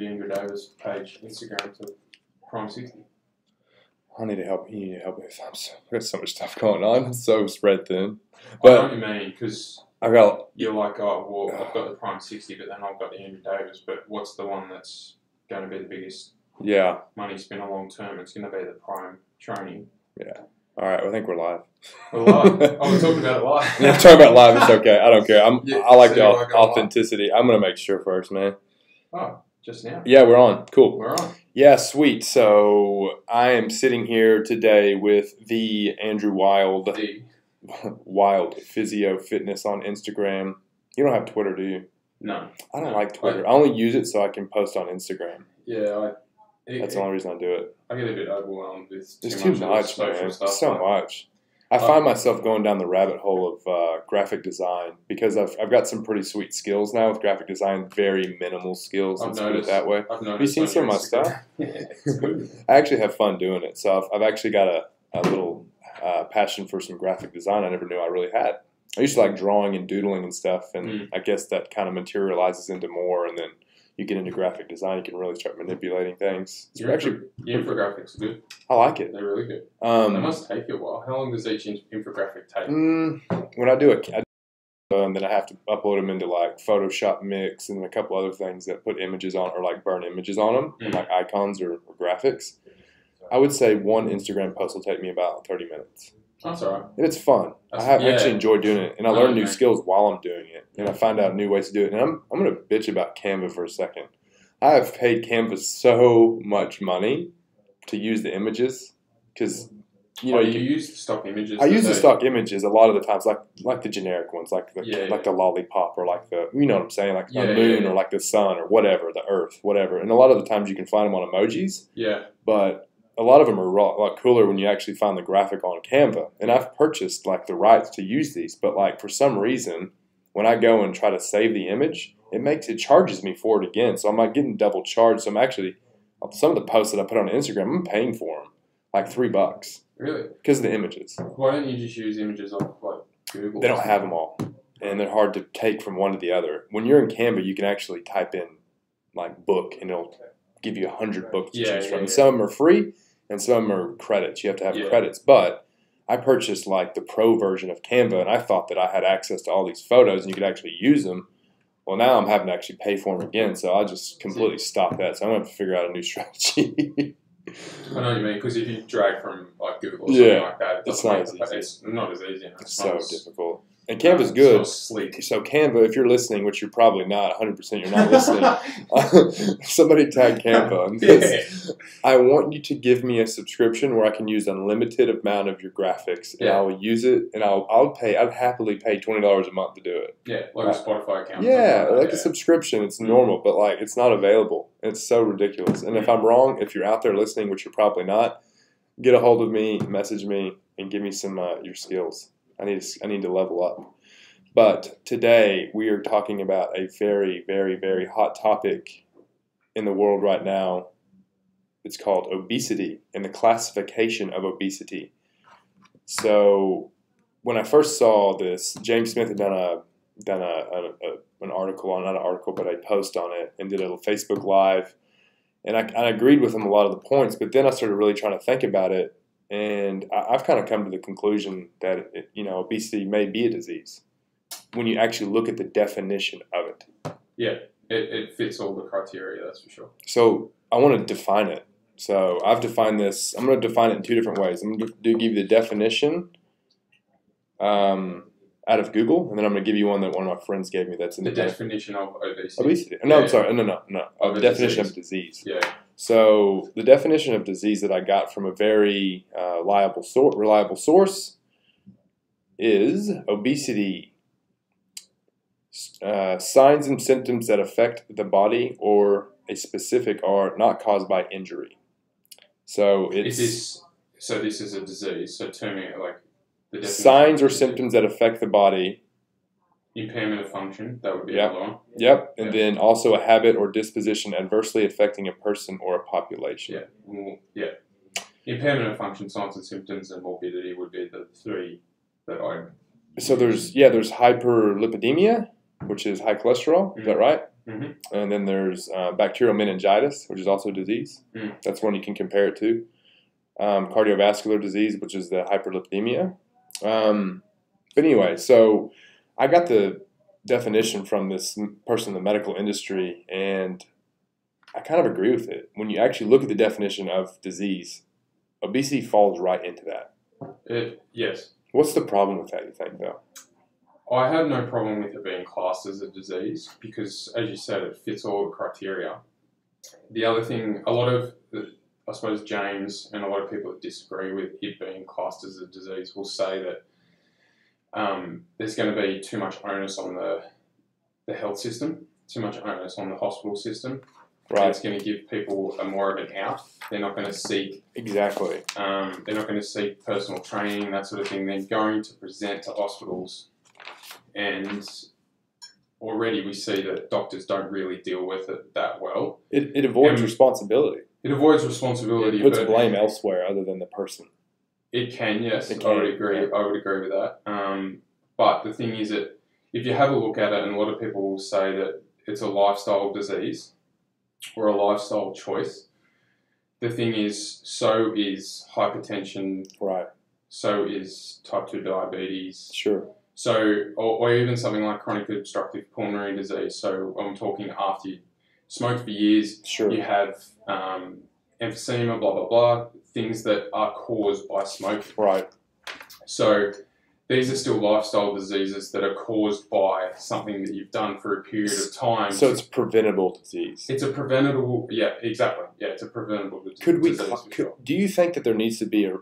the Andrew Davis page Instagram to Prime 60. I need to help. You need to help me. I've got so much stuff going on. It's so spread thin. I know But what you mean, because I got. you're like, oh, well, I've got the Prime 60, but then I've got the Andrew Davis. But what's the one that's going to be the biggest Yeah. money spinner long term? It's going to be the Prime training. Yeah. All right. I think we're live. We're live. Oh, we're talking about it live. Yeah, I'm talking about live. It's okay. I don't care. I like so the you wanna go authenticity. I'm gonna make sure first, man. Oh, just now. Yeah, we're on. Cool. We're on. Yeah, sweet. So I am sitting here today with the Andrew Wild, Wild Physio Fitness on Instagram. You don't have Twitter, do you? No. I don't like Twitter. I only use it so I can post on Instagram. Yeah, That's the only reason I do it. I get a bit overwhelmed with It's too much, social man. stuff. So much. I find myself going down the rabbit hole of graphic design because I've got some pretty sweet skills now with graphic design, very minimal skills, let's put it that way. Have you seen some of my stuff? Yeah, it's good. I actually have fun doing it. So I've actually got a little passion for some graphic design I never knew I really had. I used to like drawing and doodling and stuff, and I guess that kind of materializes into more, and then you get into graphic design, you can really start manipulating things. It's actually infographics are good. I like it. They're really good. They must take you a while. How long does each infographic take? When I do it, and then I have to upload them into like Photoshop Mix and a couple other things that put images on or like burn images on them, and like icons or graphics. I would say one Instagram post will take me about 30 minutes. That's all right. And it's fun. I actually enjoy doing it, and I learn new skills while I'm doing it, and I find out new ways to do it. And I'm going to bitch about Canva for a second. I have paid Canva so much money to use the images because you use the stock images. I use the stock images a lot of the times, like the generic ones, like the lollipop or like the what I'm saying, like the moon or like the sun or whatever, the earth, whatever. And a lot of the times you can find them on emojis. Yeah. But a lot of them are a lot cooler when you actually find the graphic on Canva. And I've purchased like the rights to use these, but like for some reason, when I go and try to save the image, it charges me for it again. So I'm like getting double charged. So I'm actually, some of the posts that I put on Instagram, I'm paying for them like $3. Really? Because of the images. Why don't you just use images off like Google? They don't have them all, and they're hard to take from one to the other. When you're in Canva, you can actually type in like book, and it'll give you 100 books to choose from. And some of them are free, and some of them are credits. You have to have credits. But I purchased like the pro version of Canva, and I thought that I had access to all these photos, and you could actually use them. Well, now I'm having to actually pay for them again, so I just completely stopped that. So I'm going to have to figure out a new strategy. I know what you mean, because if you drag from like Google or something like that, it's not as easy. It's not as easy. It's so difficult. And Canva's good. So sleek. So Canva, if you're listening, which you're probably not, 100% you're not listening, somebody tag Canva. I want you to give me a subscription where I can use unlimited amount of your graphics, and I will use it, and I'd happily pay $20 a month to do it. Yeah, like a Spotify account. Yeah, like a subscription. It's normal, but like it's not available. It's so ridiculous. And if I'm wrong, if you're out there listening, which you're probably not, get a hold of me, message me, and give me some your skills. I need to level up. But today we are talking about a very, very, very hot topic in the world right now. It's called obesity and the classification of obesity. So when I first saw this, James Smith had done an article, not an article, but a post on it, and did a Facebook Live. And I agreed with him a lot of the points, but then I started really trying to think about it. And I've kind of come to the conclusion that obesity may be a disease when you actually look at the definition of it. Yeah, it fits all the criteria, that's for sure. So I want to define it. So I've defined this. I'm going to define it in two different ways. I'm going to give you the definition out of Google, and then I'm going to give you one that one of my friends gave me. That's in the definition of obesity. Obesity. No, I'm sorry. No. The definition of disease. Yeah. So the definition of disease that I got from a very reliable source is obesity. Signs and symptoms that affect the body or a specific are not caused by injury. So this is a disease. So terming it like the definition. Signs or symptoms that affect the body. Impairment of function, that would be another one. Yep. And then also a habit or disposition adversely affecting a person or a population. Yeah. Well, yeah. Impairment of function, signs and symptoms, and morbidity would be the three that I... So there's hyperlipidemia, which is high cholesterol. Is that right? Mhm. And then there's bacterial meningitis, which is also a disease. Mm. That's one you can compare it to. Cardiovascular disease, which is the hyperlipidemia. But anyway, so I got the definition from this person in the medical industry, and I kind of agree with it. When you actually look at the definition of disease, obesity falls right into that. Yes. What's the problem with that, you think, though? I have no problem with it being classed as a disease because, as you said, it fits all the criteria. The other thing, a lot of, I suppose, James and a lot of people that disagree with it being classed as a disease will say that there's going to be too much onus on the health system, too much onus on the hospital system. Right. It's going to give people more of an out. They're not going to seek Exactly. they're not going to seek personal training, that sort of thing. They're going to present to hospitals, and already we see that doctors don't really deal with it that well. It avoids responsibility. It avoids responsibility. It puts blame elsewhere other than the person. It can, yes. It can, I would agree. yeah. I would agree with that. But the thing is that if you have a look at it, and a lot of people will say that it's a lifestyle disease or a lifestyle choice, the thing is, so is hypertension. Right. So is type 2 diabetes. Sure. So, or even something like chronic obstructive pulmonary disease. So I'm talking after you smoked for years, Sure. you have emphysema, blah, blah, blah, things that are caused by smoking. Right. So these are still lifestyle diseases that are caused by something that you've done for a period of time. So it's preventable disease. It's a preventable, yeah, exactly. Yeah, it's a preventable disease. Do you think that there needs to be a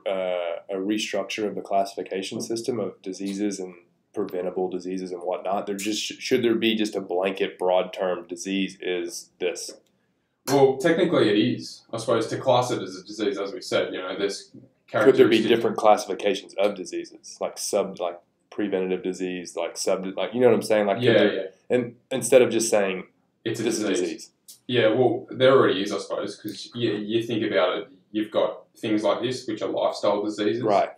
restructure of the classification system of diseases and preventable diseases and whatnot? Should there be just a blanket broad term disease is this? Well, technically it is. I suppose to class it as a disease, as we said, there's Could there be different classifications of diseases, like preventative disease, like you know what I'm saying? Like yeah. And instead of just saying it's a this disease. is a disease. Yeah, well, there already is, I suppose, because you think about it, you've got things like this, which are lifestyle diseases, Right?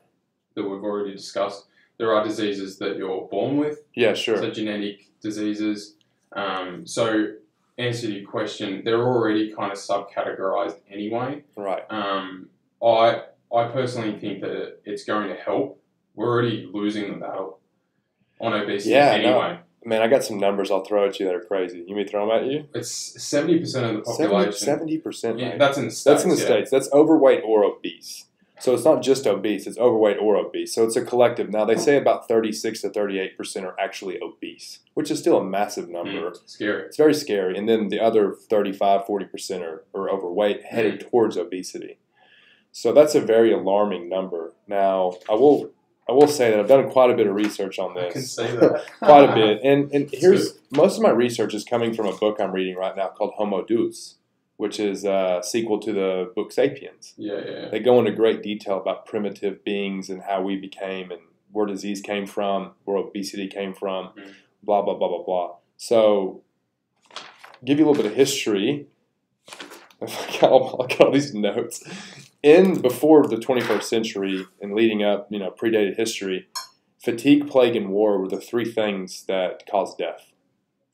That we've already discussed. There are diseases that you're born with. Yeah, sure. So genetic diseases. So answer to your question, they're already kind of subcategorized anyway. Right. I personally think that it's going to help. We're already losing the battle on obesity anyway. No. Man, I got some numbers I'll throw at you that are crazy. You want me to throw them at you? It's 70% of the population. 70%. Yeah, man. that's in the States. That's in the States. That's overweight or obese. So it's not just obese, it's overweight or obese. So it's a collective. Now, they say about 36 to 38% are actually obese, which is still a massive number. Scary. It's very scary. And then the other 35, 40% are overweight, headed towards obesity. So that's a very alarming number. Now, I will say that I've done quite a bit of research on this. I can say that. Quite a bit. And here's most of my research is coming from a book I'm reading right now called Homo Deus, which is a sequel to the book Sapiens. Yeah. They go into great detail about primitive beings and how we became and where disease came from, where obesity came from, blah, blah, blah, blah, blah. So, give you a little bit of history. I got all these notes. Before the 21st century and leading up, predated history, fatigue, plague, and war were the three things that caused death.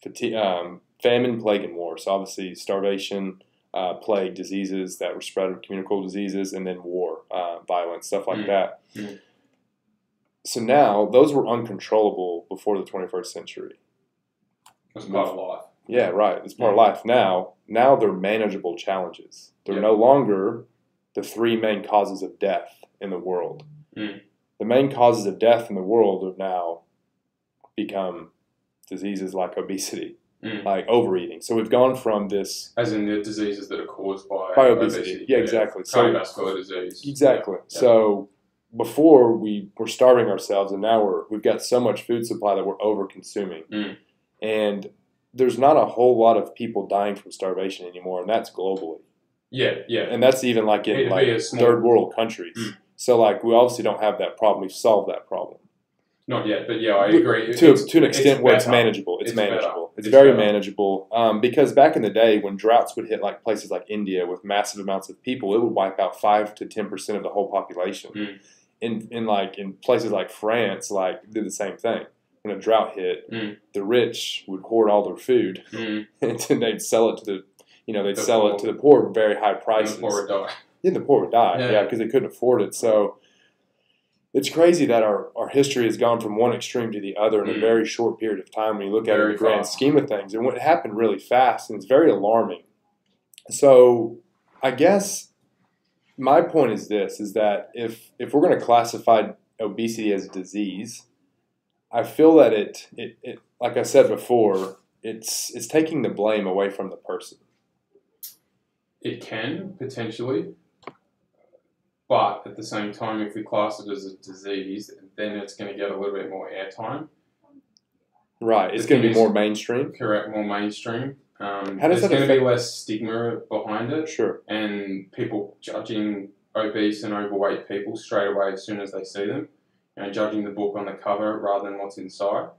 Famine, plague, and war. So obviously starvation, plague, diseases that were spread of communicable diseases, and then war, violence, stuff like that. Mm. So now, those were uncontrollable before the 21st century. It's part of life. Yeah, right. It's part of life. Now they're manageable challenges. They're no longer the three main causes of death in the world. Mm. The main causes of death in the world have now become diseases like obesity, like overeating. So we've gone from this... As in the diseases that are caused by obesity. Yeah, exactly. Cardiovascular disease. Exactly. Yeah. So before we were starving ourselves, and now we've got so much food supply that we're over-consuming. Mm. And there's not a whole lot of people dying from starvation anymore, and that's globally. Yeah. And that's even like in third world countries. Mm. So we obviously don't have that problem. We've solved that problem. Not yet, but yeah, I agree. To an extent where it's manageable. It's manageable. It's very manageable. Because back in the day when droughts would hit like places like India with massive amounts of people, it would wipe out 5 to 10% of the whole population. Mm. In places like France, did the same thing. when a drought hit, Mm. the rich would hoard all their food Mm. and then they'd sell it to they'd The sell poor. it to the poor at very high And prices. the poor would die. Yeah, the poor would die. Yeah. Yeah, because they couldn't afford it. So it's crazy that our history has gone from one extreme to the other in a Mm. very short period of time when you look at it in Very the grand fast. scheme of things. And what happened really fast, and it's very alarming. So I guess my point is this, is that if we're going to classify obesity as a disease, I feel that it like I said before, it's taking the blame away from the person. It can, potentially. But at the same time, if we class it as a disease, then it's going to get a little bit more airtime. Right. It's The going to thing be is- more mainstream. Correct, more mainstream. How does There's that going to be affect- less stigma behind it, Sure. and people judging obese and overweight people straight away as soon as they see them, judging the book on the cover rather than what's inside.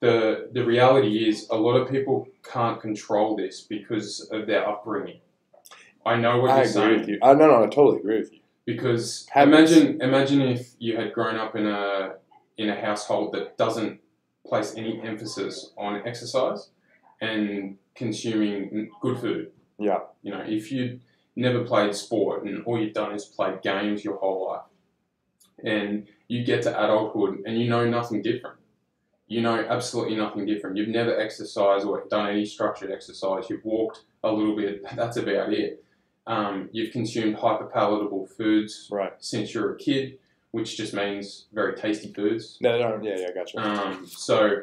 The reality is a lot of people can't control this because of their upbringing. I know what I you're agree saying. with you. No, I totally agree with you. Because Habits. imagine if you had grown up in a household that doesn't place any emphasis on exercise and consuming good food. Yeah. If you never played sport and all you've done is play games your whole life, and you get to adulthood and you know nothing different. You know absolutely nothing different. You've never exercised or done any structured exercise. You've walked a little bit. That's about it. You've consumed hyperpalatable foods Right. since you're a kid, which just means very tasty foods. No, yeah, I gotcha. So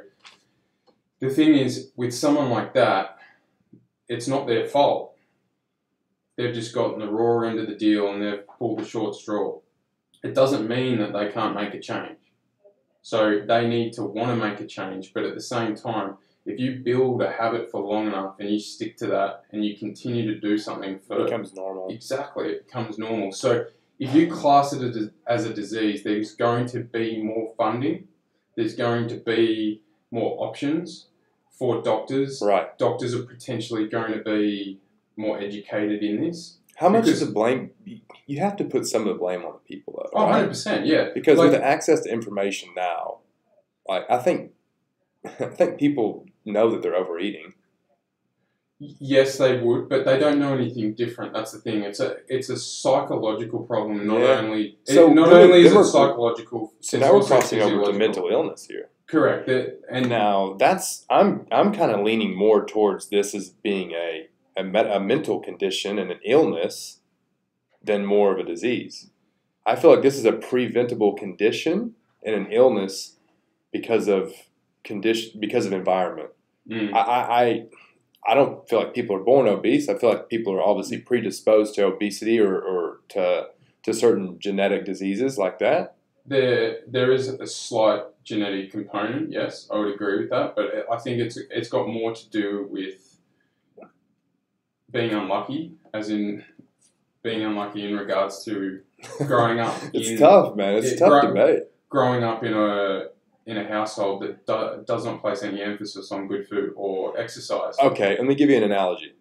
the thing is, with someone like that, it's not their fault. They've just gotten the raw end of the deal and they've pulled the short straw. It doesn't mean that they can't make a change. So they need to want to make a change, but at the same time, if you build a habit for long enough and you stick to that and you continue to do something It for becomes normal. exactly, it becomes normal. So if you class it as a disease, there's going to be more funding. There's going to be more options for doctors. Right. Doctors are potentially going to be more educated in this. How much Because- is the blame? You have to put some of the blame on the people, though. Oh, right? 100%, yeah. Because Like- with the access to information now, I think people know that they're overeating. Yes, they would, but they don't know anything different. That's the thing. It's a psychological problem. Not Yeah. only So not then only is we're- it psychological. So it's now we're also crossing over to physiological. mental illness here. Correct. And Now I'm kind of leaning more towards this as being a mental condition and an illness than more of a disease. I feel like this is a preventable condition and an illness because of environment. mm, I don't feel like people are born obese. I feel like people are obviously predisposed to obesity or to certain genetic diseases like that. there is a slight genetic component. Yes, I would agree with that. But I think it's got more to do with being unlucky, as in being unlucky in regards to growing up. It's tough, man. It's a tough debate. Growing up in a household that does not place any emphasis on good food or exercise. Okay, let me give you an analogy.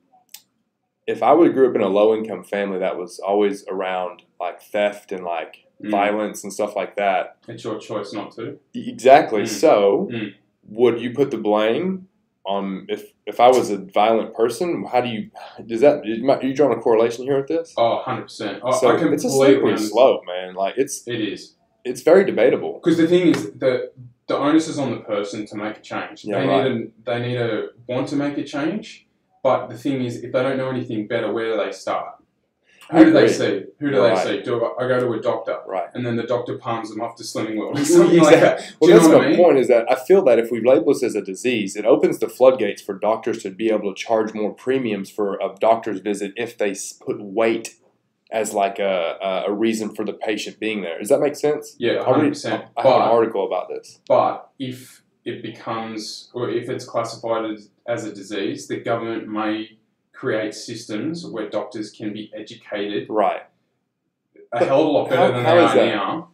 If I would have grew up in a low-income family that was always around like theft and like violence and stuff like that. It's your choice not to. Exactly. So, Mm. would you put the blame on if I was a violent person? How do you are you drawing a correlation here with this? Oh, 100%. So I completely it's a slippery understand. slope, man. Like It is. it's very debatable. Because the thing is that the onus is on the person to make a change. Yeah, they need to want to make a change. But the thing is, if they don't know anything better, where do they start? I Who do they agree. see? Who do You're they right. see? Do I go to a doctor? Right. And then the doctor palms them off to Slimming World or something like Exactly. that. Do Well, you that's know what my I mean? point. Is that I feel that if we label this as a disease, it opens the floodgates for doctors to be able to charge more premiums for a doctor's visit if they put weight as like a reason for the patient being there. Does that make sense? Yeah, I 100%. have an article about this. But if it becomes, or if it's classified as a disease, the government may create systems where doctors can be educated Right. a hell of a lot better than how they is are that? now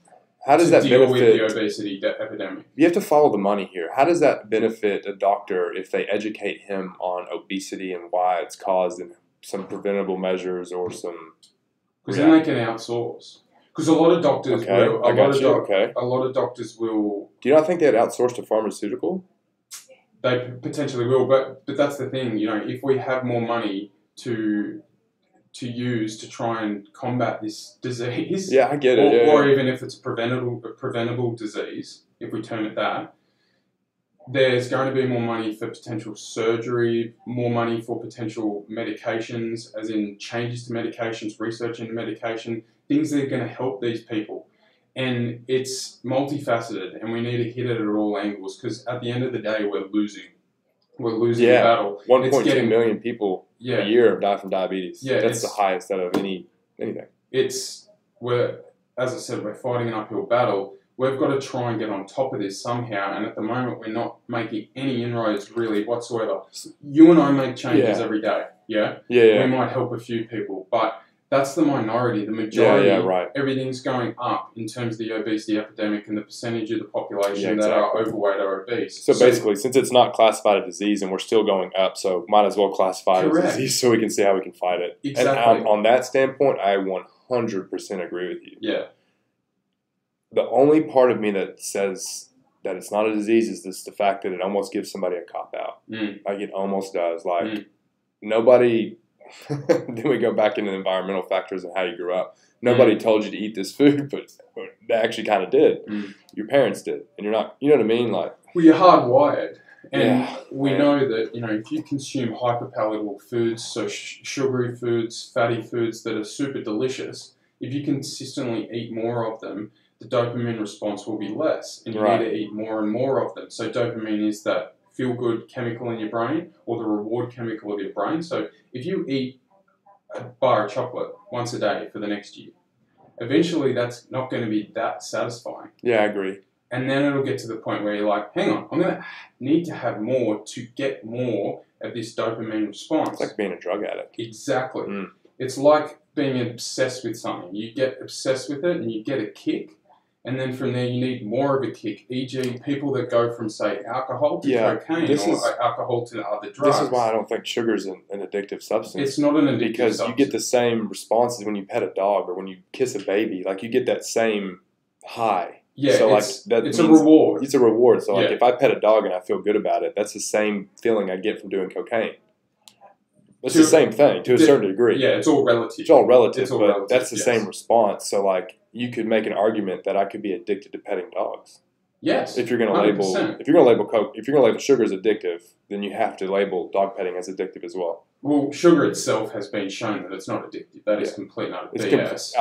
How does to that deal with the benefit? obesity epidemic. You have to follow the money here. How does that benefit a doctor if they educate him on obesity and why it's caused and some preventable measures or some? Because then they can outsource. Because a lot of doctors Okay, will. I got you. Okay. A lot of doctors will. Do you not think they had outsourced to pharmaceutical? They potentially will, but that's the thing. If we have more money to use to try and combat this disease, Yeah, I get it. or even if it's a preventable disease, if we term it that, there's going to be more money for potential surgery, more money for potential medications, as in changes to medications, research into medication, things that are going to help these people. And it's multifaceted, and we need to hit it at all angles, because at the end of the day, we're losing. We're losing the battle. 1.2 million people Yeah. a year die from diabetes. Yeah, That's the highest out of anything. As I said, we're fighting an uphill battle. We've got to try and get on top of this somehow, and at the moment, we're not making any inroads really whatsoever. You and I make changes every day. Yeah. We might help a few people, but that's the minority. The majority, right. Everything's going up in terms of the obesity epidemic and the percentage of the population that are overweight or obese. So basically, since it's not classified a disease and we're still going up, so might as well classify it as a disease so we can see how we can fight it. Exactly. And on that standpoint, I 100% agree with you. Yeah. The only part of me that says that it's not a disease is the fact that it almost gives somebody a cop-out. Like, it almost does. Like, nobody... then we go back into the environmental factors and how you grew up. Nobody told you to eat this food, but they actually kind of did. Your parents did, and you're not. You know what I mean? Like, well, you're hardwired, and we know that if you consume hyperpalatable foods, so sugary foods, fatty foods that are super delicious, if you consistently eat more of them, the dopamine response will be less, and you need to eat more and more of them. So dopamine is that feel-good chemical in your brain, or the reward chemical of your brain. So if you eat a bar of chocolate once a day for the next year, eventually that's not going to be that satisfying. Yeah, I agree. And then it'll get to the point where you're like, hang on, I'm going to need to have more to get more of this dopamine response. It's like being a drug addict. Exactly. It's like being obsessed with something. You get obsessed with it and you get a kick. And then from there, you need more of a kick, e.g. people that go from, say, alcohol to cocaine or alcohol to other drugs. This is why I don't think sugar is an addictive substance. It's not an addictive substance. Because you get the same responses when you pet a dog or when you kiss a baby. Like, you get that same high. Yeah, so it's a reward. It's a reward. So, like, if I pet a dog and I feel good about it, that's the same feeling I get from doing cocaine. It's the same thing to a certain degree. Yeah, it's all relative. It's all relative, but that's the same response. So, like, you could make an argument that I could be addicted to petting dogs. Yes. If you're going to label sugar as addictive, then you have to label dog petting as addictive as well. Well, sugar itself has been shown that it's not addictive. That is complete not BS.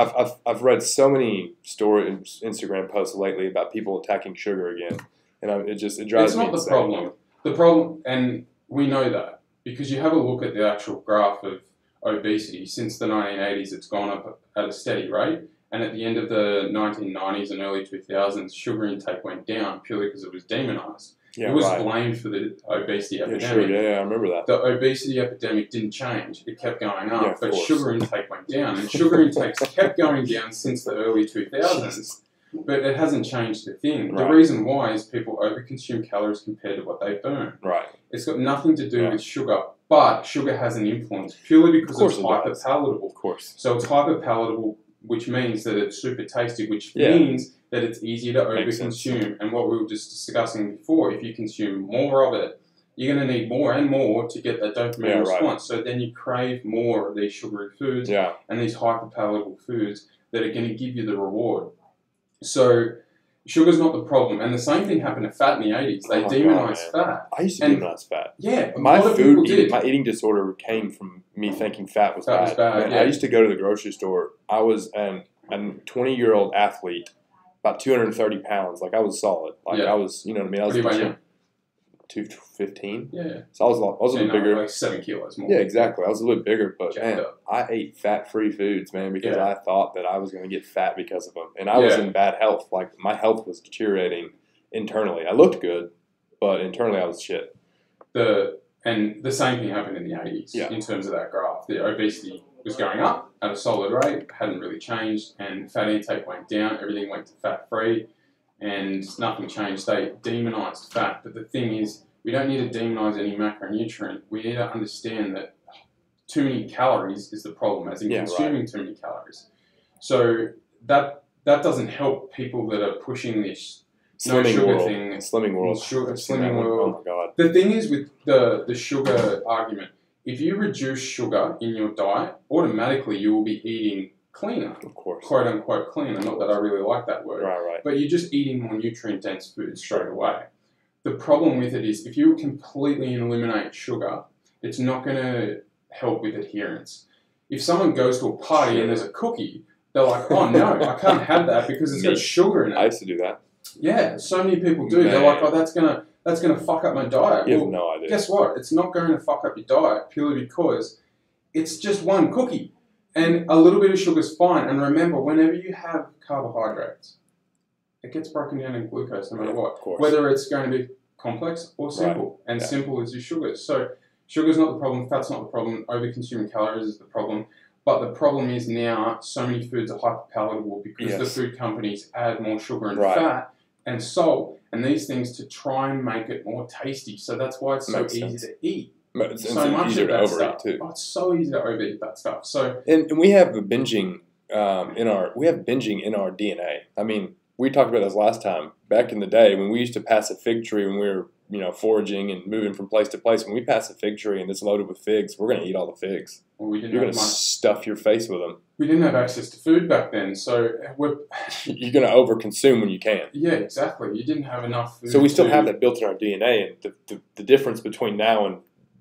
I've read so many Instagram posts lately about people attacking sugar again, and it drives me insane. It's not the problem. The problem, and we know that, because you have a look at the actual graph of obesity. Since the 1980s, it's gone up at a steady rate. And at the end of the 1990s and early 2000s, sugar intake went down purely because it was demonized. It was blamed for the obesity epidemic. I remember that. The obesity epidemic didn't change. It kept going up, but sugar intake went down. And sugar intakes kept going down since the early 2000s. But it hasn't changed a thing. The reason why is people overconsume calories compared to what they burn. Right. It's got nothing to do with sugar, but sugar has an influence purely because it's hyperpalatable. Of course. So it's hyperpalatable, which means that it's super tasty, which means that it's easier to overconsume. And what we were just discussing before, if you consume more of it, you're going to need more and more to get that dopamine response. So then you crave more of these sugary foods and these hyperpalatable foods that are going to give you the reward. So sugar's not the problem. And the same thing happened to fat in the 80s. They demonized fat. I used to demonize fat. Yeah. My eating disorder came from me thinking fat was bad. I used to go to the grocery store. I was a 20-year-old athlete, about 230 pounds. Like, I was solid. Like, I was, you know what I mean? I was what do you weigh now? 215. Yeah. So I was a little bigger. Like 7 kilos more. Yeah, exactly. I was a little bigger, but man, I ate fat-free foods, man, because I thought that I was going to get fat because of them. And I was in bad health. Like, my health was deteriorating internally. I looked good, but internally I was shit. And the same thing happened in the 80s in terms of that graph. The obesity was going up at a solid rate, hadn't really changed, and fat intake went down. Everything went to fat-free, and nothing changed. They demonized fat. But the thing is, we don't need to demonize any macronutrient. We need to understand that too many calories is the problem, as in consuming too many calories. So that that doesn't help people that are pushing this no Slimming sugar world. thing. Slimming world. Sugar, I've seen that slimming one. world. Oh my god. The thing is with the sugar argument, if you reduce sugar in your diet, automatically you will be eating cleaner, Of course. quote unquote cleaner. Not that I really like that word, Right. but you're just eating more nutrient dense food straight away. The problem with it is if you completely eliminate sugar, it's not going to help with adherence. If someone goes to a party and there's a cookie, they're like, oh no, I can't have that because it's got sugar in it. I used to do that. Yeah, so many people do. They're like, oh, that's gonna fuck up my diet. You have no idea. Guess what? It's not going to fuck up your diet purely because it's just one cookie. And a little bit of sugar is fine. And remember, whenever you have carbohydrates, it gets broken down in glucose no matter what. Of course. Whether it's going to be complex or simple. And simple is your sugars. So sugar's not the problem, fat's not the problem, over-consuming calories is the problem. But the problem is now so many foods are hyper-palatable because the food companies add more sugar and fat and salt and these things to try and make it more tasty. So that's why it's so easy to eat. It's so much easier of to that overeat stuff. too. Oh, it's so easy to overeat that stuff. So and we have the binging binging in our DNA. I mean, we talked about this last time. Back in the day when we used to pass a fig tree when we were foraging and moving from place to place, when we pass a fig tree and it's loaded with figs, we're going to eat all the figs. Well, You're going to stuff your face with them. We didn't have access to food back then, so you're going to overconsume when you can. Yeah, exactly. You didn't have enough food. So we still have that built in our DNA, and the difference between now and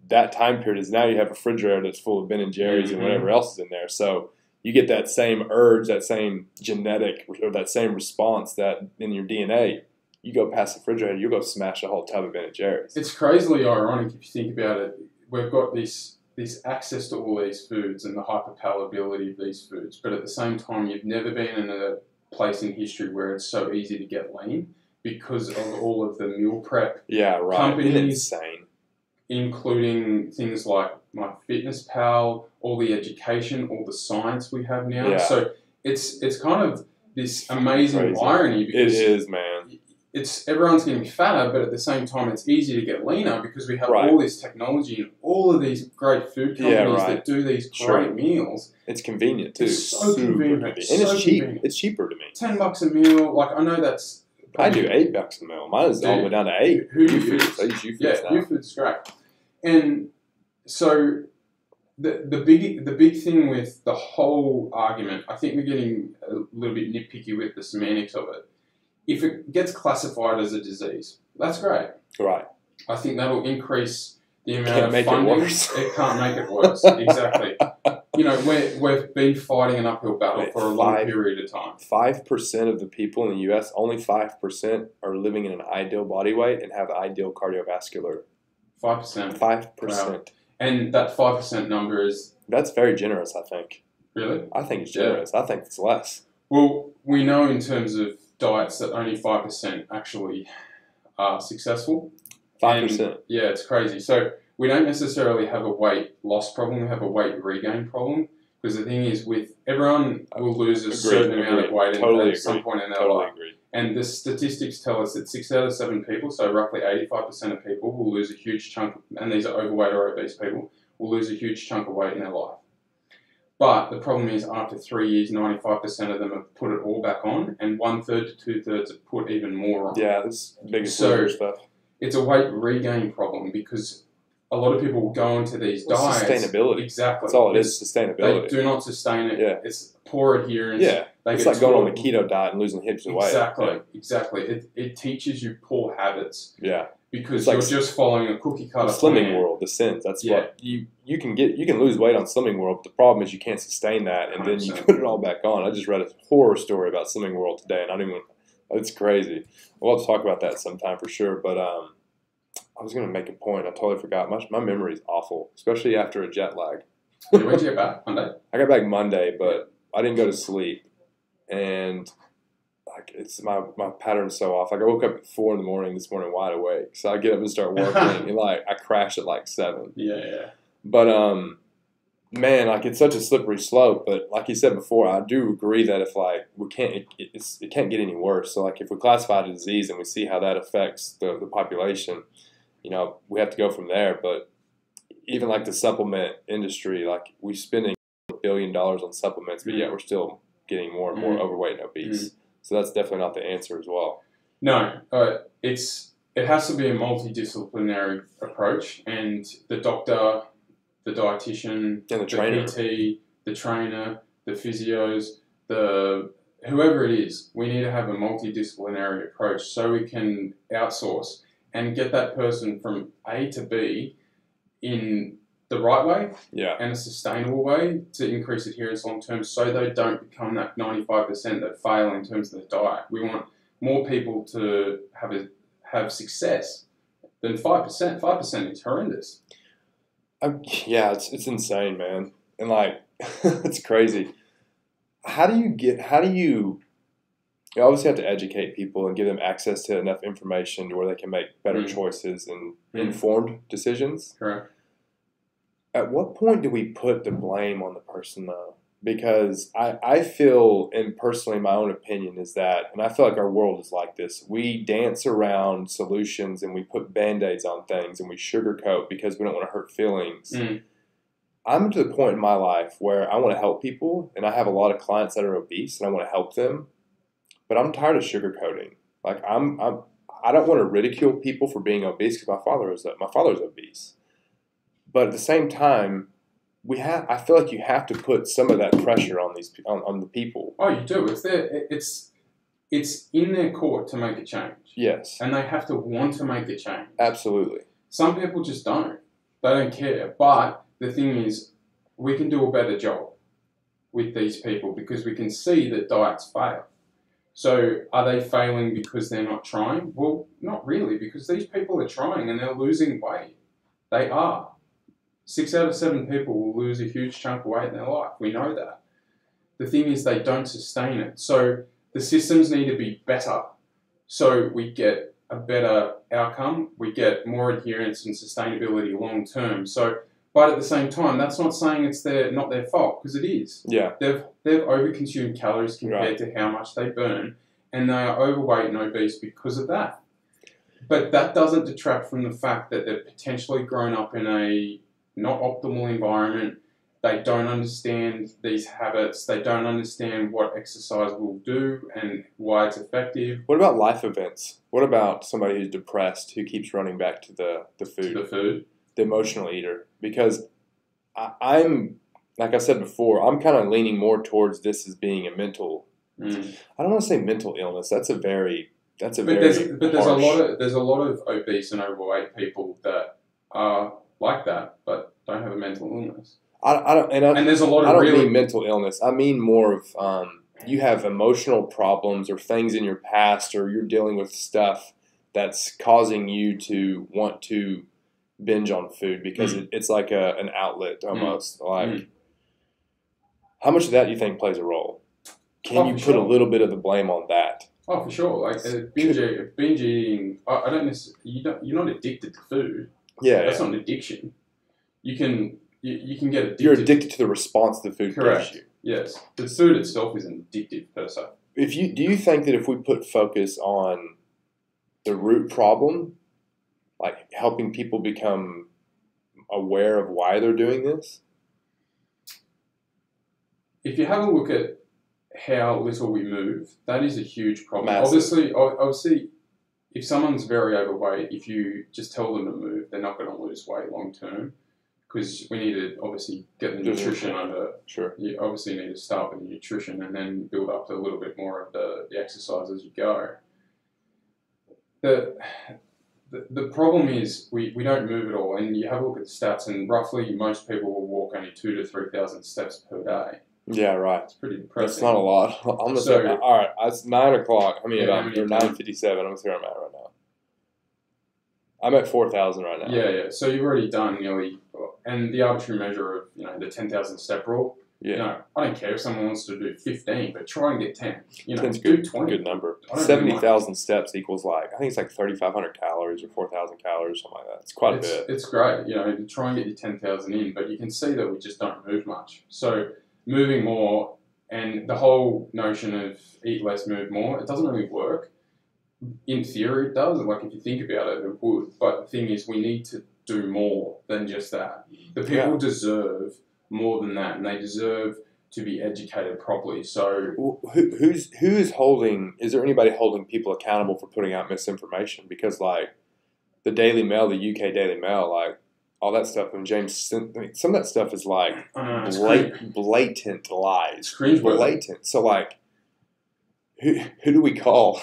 that time period is now you have a refrigerator that's full of Ben and Jerry's and whatever else is in there. So you get that same urge, that same genetic, or that same response that in your DNA. You go past the refrigerator, you go smash a whole tub of Ben and Jerry's. It's crazily ironic if you think about it. We've got this access to all these foods and the hyperpalatability of these foods, but at the same time, you've never been in a place in history where it's so easy to get lean because of all of the meal prep companies, insane, including things like MyFitnessPal, all the education, all the science we have now. Yeah. So it's kind of this amazing irony because it is, man. Everyone's getting fatter, but at the same time, it's easy to get leaner because we have all this technology and all of these great food companies that do these great meals. It's convenient too. It's so convenient, and it's cheap. It's cheaper to me. $10 a meal, like I know that's. I do $8 a meal. Mine is all the way down to $8. Who do you use? I use YouFoods now. YouFoods is great, and so the big thing with the whole argument, I think we're getting a little bit nitpicky with the semantics of it. If it gets classified as a disease, that's great. Right. I think that'll increase the amount of It funding. can't make it worse. It can't make it worse. Exactly. We've been fighting an uphill battle for a long period of time. 5% of the people in the U.S., only 5% are living in an ideal body weight and have ideal cardiovascular. 5%. 5%. Wow. And that 5% number is... That's very generous, I think. Really? I think it's generous. Yeah. I think it's less. Well, we know in terms of diets that only 5% actually are successful. 5%. Yeah, it's crazy. So we don't necessarily have a weight loss problem. We have a weight regain problem. Because the thing is, with everyone will lose a certain amount of weight at some point in their life. And the statistics tell us that 6 out of 7 people, so roughly 85% of people, will lose a huge chunk, and these are overweight or obese people, will lose a huge chunk of weight in their life. But the problem is, after 3 years, 95% of them have put it all back on, and 1/3 to 2/3 have put even more on. Yeah, it's big stuff. It's a weight regain problem because a lot of people will go into these diets. Sustainability. Exactly. That's all it is, sustainability. They do not sustain it. Yeah. It's poor adherence. Yeah. It's like going on the keto diet and losing heaps of weight. Exactly. It teaches you poor habits. Yeah. Because you're just following a cookie cutter. The Slimming World, the sins. That's what you can lose weight on Slimming World, but the problem is you can't sustain that, and 100%. Then you put it all back on. I just read a horror story about Slimming World today, and it's crazy. We'll have to talk about that sometime for sure. But I was going to make a point. I totally forgot. My memory is awful, especially after a jet lag. When did you get back? Monday? I got back Monday, but I didn't go to sleep, and it's my pattern's so off. Like I woke up at 4 a.m. this morning wide awake. So I get up and start working and I crash at 7. Yeah. But man, it's such a slippery slope. But like you said before, I do agree that if we can't it can't get any worse. So if we classify a disease and we see how that affects the population, we have to go from there. But even the supplement industry, we're spending $1 billion on supplements, but yet we're still getting more and more overweight and obese. So that's definitely not the answer as well. No, it has to be a multidisciplinary approach, and the doctor, the dietitian, And the trainer. PT, the trainer, the physios, whoever it is, we need to have a multidisciplinary approach so we can outsource and get that person from A to B in the right way and a sustainable way to increase adherence long term, so they don't become that 95% that fail in terms of the diet. We want more people to have success than 5%. 5% is horrendous. It's insane, man. And like, it's crazy. How do you obviously have to educate people and give them access to enough information to where they can make better choices and informed decisions. Correct. At what point do we put the blame on the person, though? Because I feel, and personally my own opinion is that, and I feel like our world is like this, we dance around solutions and we put Band-Aids on things and we sugarcoat because we don't want to hurt feelings. I'm to the point in my life where I want to help people, and I have a lot of clients that are obese and I want to help them, but I'm tired of sugarcoating. Like I don't want to ridicule people for being obese because my father's obese. But at the same time, I feel like you have to put some of that pressure on on the people. Oh, you do. It's in their court to make a change. Yes. And they have to want to make a change. Absolutely. Some people just don't. They don't care. But the thing is, we can do a better job with these people because we can see that diets fail. So are they failing because they're not trying? Well, not really, because these people are trying and they're losing weight. They are. 6 out of 7 people will lose a huge chunk of weight in their life. We know that. The thing is, they don't sustain it. So the systems need to be better so we get a better outcome. We get more adherence and sustainability long term. But at the same time, that's not saying it's not their fault, because it is. Yeah. They've overconsumed calories compared to how much they burn, and they are overweight and obese because of that. But that doesn't detract from the fact that they've potentially grown up in a not optimal environment. They don't understand these habits. They don't understand what exercise will do and why it's effective. What about life events? What about somebody who's depressed who keeps running back to the food? The food. The emotional eater. Because I'm, like I said before, I'm kind of leaning more towards this as being a mental. I don't want to say mental illness. There's a lot of obese and overweight people that are like that, but don't have a mental illness. And there's a lot of I don't mean mental illness. I mean more of you have emotional problems or things in your past, or you're dealing with stuff that's causing you to want to binge on food because it's like an outlet almost. How much of that do you think plays a role? Can you put a little bit of the blame on that? Oh, for sure. Like binge eating. I don't necessarily. You're not addicted to food. Yeah, that's not an addiction. You can get addicted. You're addicted to the response the food gives you. Yes, the food itself isn't addictive per se. Do you think that if we put focus on the root problem, like helping people become aware of why they're doing this? If you have a look at how little we move, that is a huge problem. Massive. Obviously, if someone's very overweight, if you just tell them to move, they're not going to lose weight long term, because we need to obviously get the nutrition under. Sure. You obviously need to start with the nutrition and then build up to a little bit more of the exercise as you go. The problem is we don't move at all, and you have a look at the stats, and roughly most people will walk only 2,000 to 3,000 steps per day. Yeah, right. It's pretty depressing. That's not a lot. I'm gonna say, all right, it's 9 o'clock. I mean, about 9:57. I'm gonna see where I'm at right now. I'm at 4,000 right now. Yeah. So you've already done nearly, and the arbitrary measure of the 10,000 step rule. Yeah. I don't care if someone wants to do 15, but try and get 10. 10's do 20. Good number. 70,000 steps equals I think it's like 3,500 calories or 4,000 calories, something like that. It's quite a bit. It's great, to try and get your 10,000 in, but you can see that we just don't move much. So moving more, and the whole notion of eat less, move more, it doesn't really work. In theory, it does. Like, if you think about it, it would. But the thing is, we need to do more than just that. The people deserve more than that, and they deserve to be educated properly. So Who is holding? Is there anybody holding people accountable for putting out misinformation? Because like the Daily Mail, the UK Daily Mail, like all that stuff, and some of that stuff is like blatant lies. It's cringeworthy. Blatant. So like, who do we call?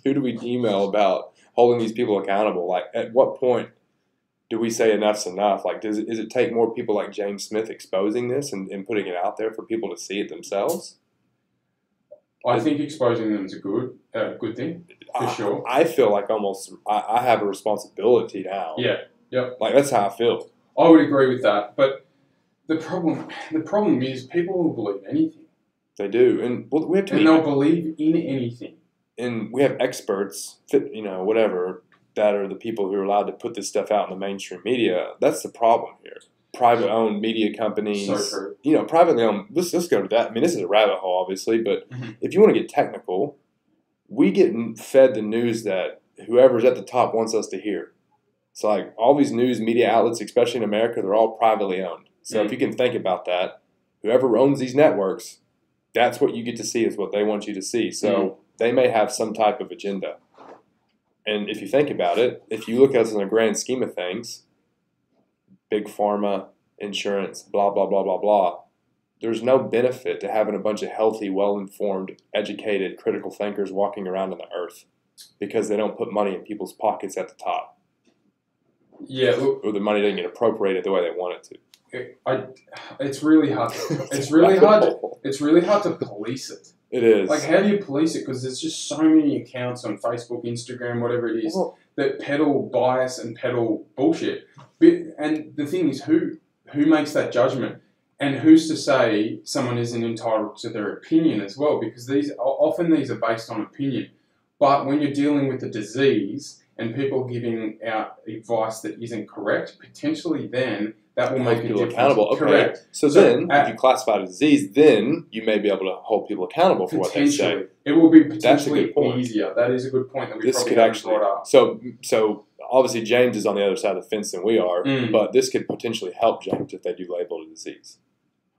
Who do we email about holding these people accountable? Like, at what point do we say enough's enough? Like, is it take more people like James Smith exposing this and putting it out there for people to see it themselves? I think exposing them is a good thing, for sure. I feel like almost I have a responsibility now. Yeah, yep. Like, that's how I feel. I would agree with that. But the problem is people will believe anything. They do. And we have to they'll believe in anything. And we have experts, whatever, that are the people who are allowed to put this stuff out in the mainstream media. That's the problem here. Private-owned media companies. So true. Privately owned. Let's go to that. I mean, this is a rabbit hole, obviously, but if you want to get technical, we get fed the news that whoever's at the top wants us to hear. So, like, all these news media outlets, especially in America, they're all privately owned. So if you can think about that, whoever owns these networks, that's what you get to see is what they want you to see. So they may have some type of agenda. And if you think about it, if you look at us in the grand scheme of things, big pharma, insurance, blah, blah, blah, blah, blah, there's no benefit to having a bunch of healthy, well-informed, educated, critical thinkers walking around on the earth because they don't put money in people's pockets at the top. Yeah, look, or the money doesn't get appropriated the way they want it to. It's really hard. It's really hard to police it. It is. Like, how do you police it? Because there's just so many accounts on Facebook, Instagram, whatever it is, that peddle bias and peddle bullshit. And the thing is, who makes that judgment? And who's to say someone isn't entitled to their opinion as well? Because these are based on opinion. But when you're dealing with a disease and people giving out advice that isn't correct, potentially then that will make people accountable. Okay. Correct. So then, if you classify it as disease, then you may be able to hold people accountable for what they say. It will be potentially easier. That is a good point that we probably haven't brought up. So obviously James is on the other side of the fence than we are, but this could potentially help James if they do label it a disease.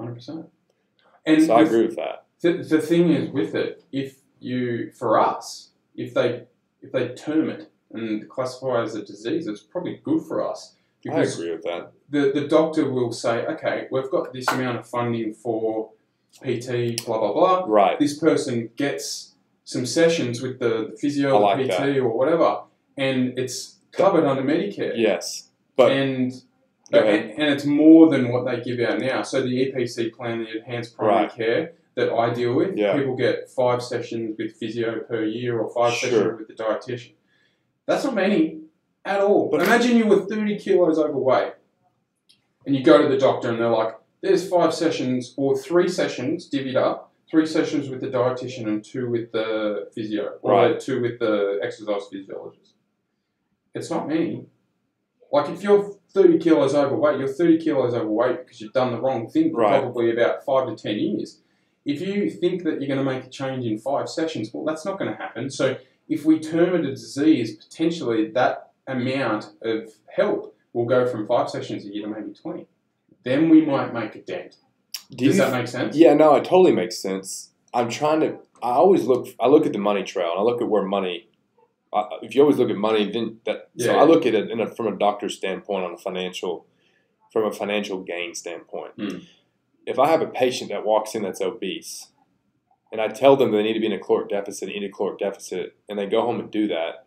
100%. So I agree with that. The thing is with it, if they term it and classify it as a disease, it's probably good for us. I agree with that. The doctor will say, okay, we've got this amount of funding for PT, blah, blah, blah. Right. This person gets some sessions with the physio or PT or whatever, and it's covered under Medicare. Yes. And it's more than what they give out now. So the EPC plan, the Enhanced Primary Care that I deal with, people get 5 sessions with physio per year or 5 sessions with the dietitian. That's not many at all. But imagine you were 30 kilos overweight and you go to the doctor and they're like, there's 5 sessions or 3 sessions divvied up, 3 sessions with the dietitian and 2 with the physio or 2 with the exercise physiologist. It's not many. Like, if you're 30 kilos overweight, you're 30 kilos overweight because you've done the wrong thing for probably about 5 to 10 years. If you think that you're going to make a change in 5 sessions, well, that's not going to happen. So if we term it a disease, potentially that amount of help will go from 5 sessions a year to maybe 20. Then we might make a dent. Does that make sense? Yeah, no, it totally makes sense. I look at the money trail and I look at where money, if you always look at money, then I look at it from a doctor's standpoint from a financial gain standpoint. If I have a patient that walks in that's obese and I tell them they need to be in a caloric deficit, eat a caloric deficit, and they go home and do that,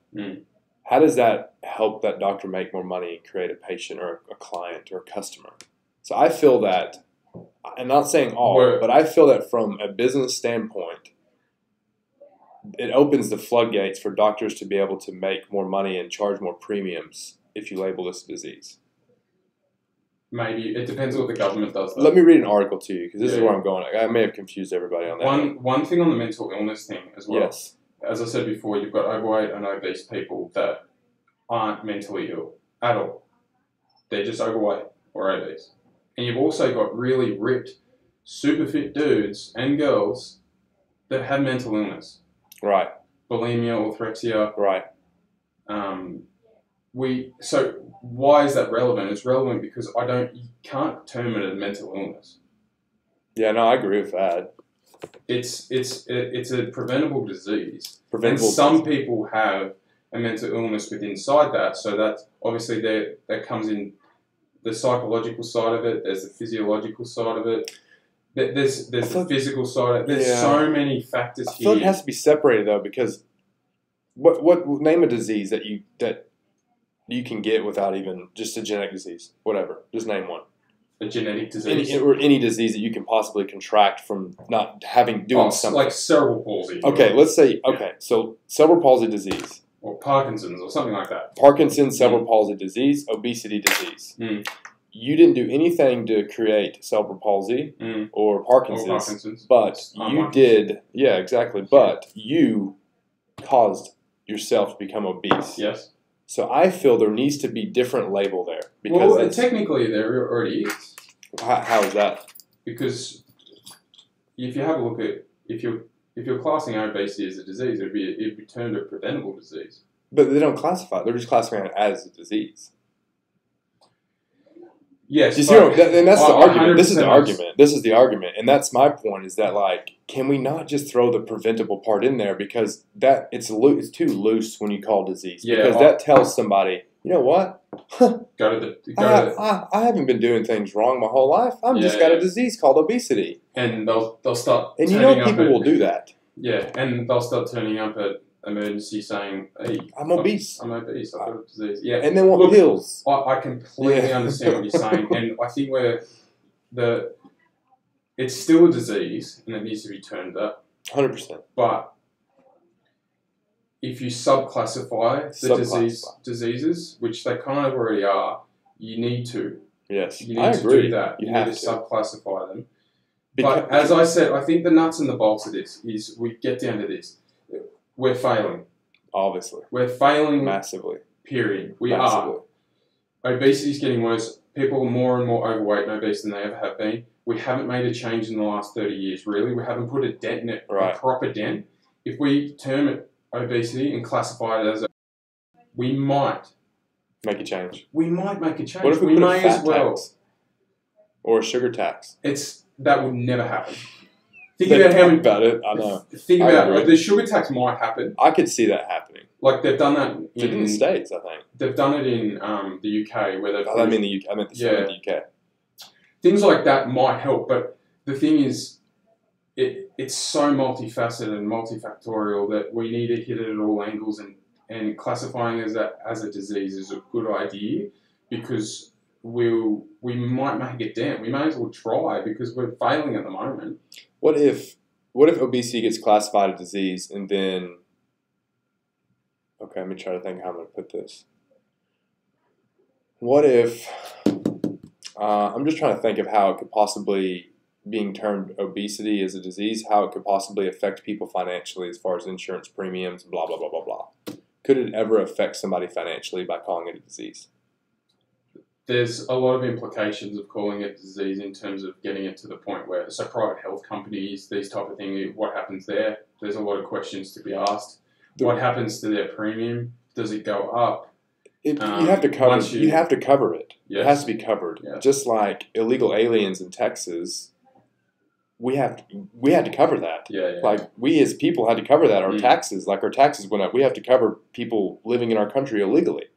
how does that help that doctor make more money and create a patient or a client or a customer? So I feel that, I'm not saying all, but I feel that from a business standpoint, it opens the floodgates for doctors to be able to make more money and charge more premiums if you label this disease. Maybe. It depends what the government does, though. Let me read an article to you, because this is where I'm going. I may have confused everybody on that. One thing on the mental illness thing as well. Yes. As I said before, you've got overweight and obese people that aren't mentally ill at all. They're just overweight or obese. And you've also got really ripped, super fit dudes and girls that have mental illness. Right. Bulimia, orthorexia. Right. So why is that relevant? It's relevant because you can't term it a mental illness. Yeah, no, I agree with that. It's a preventable disease. Preventable. And some people have a mental illness with inside that, so that obviously that comes in the psychological side of it. There's the physiological side of it. There's the physical side. There's so many factors here. I feel like it has to be separated though, because what name a disease that you can get without even just a genetic disease, whatever. Just name one. A genetic disease, or any disease that you can possibly contract from not doing something like cerebral palsy. Okay, let's say so cerebral palsy disease. Or Parkinson's or something like that. Parkinson's, cerebral palsy disease, obesity disease. You didn't do anything to create cerebral palsy or Parkinson's, but you did. Yeah, exactly. But you caused yourself to become obese. Yes. So I feel there needs to be different label there. Because technically there already is. How is that? Because if you have a look at if you're classing obesity as a disease, it'd be termed a preventable disease. But they don't classify it. They're just classifying it as a disease. Yes. You see, and that's the argument. This is the argument. This is the argument. And that's my point, is that, like, can we not just throw the preventable part in there, because it's too loose when you call disease. Yeah, because that tells somebody, you know what? I haven't been doing things wrong my whole life. I'm just got a disease called obesity. And they'll start. And you know people will do that. Yeah, and they'll start turning up at emergency saying, "Hey, I'm obese. I'm obese. I've got a disease." Yeah, and then want pills. I completely understand what you're saying, and I think it's still a disease, and it needs to be termed up. 100%. But if you subclassify the diseases, which they kind of already are, you need to. Yes, you need to do that. You need to subclassify them. But as I said, I think the nuts and the bolts of this is we get down to this. We're failing. Obviously. We're failing. Massively. Period. We are. Obesity is getting worse. People are more and more overweight and obese than they ever have been. We haven't made a change in the last 30 years, really. We haven't put a dent in it, a proper dent. If we term it obesity and classify it as we might make a change. We might make a change. What if we put a fat tax? Or a sugar tax? That would never happen. Think about how many. About it, I know. Think about the sugar tax might happen. I could see that happening. Like they've done that in the States, I think. They've done it in the UK where they've. I mean the UK. I meant the UK. Things like that might help, but the thing is, it's so multifaceted and multifactorial that we need to hit it at all angles, and classifying as a disease is a good idea, because we might make it down. We may as well try, because we're failing at the moment. What if obesity gets classified as a disease, and then let me try to think how I'm going to put this. What if I'm just trying to think of how it could possibly, being termed obesity as a disease, how it could possibly affect people financially as far as insurance premiums, blah, blah, blah, blah, blah. Could it ever affect somebody financially by calling it a disease? There's a lot of implications of calling it a disease in terms of getting it to the point where, so private health companies, these type of things, what happens there? There's a lot of questions to be asked. What happens to their premium? Does it go up? You have to cover. You have to cover it. Yes. It has to be covered. Yes. Just like illegal aliens in Texas, we had to cover that. Yeah. Like we as people had to cover that. Our taxes, our taxes went up. We have to cover people living in our country illegally.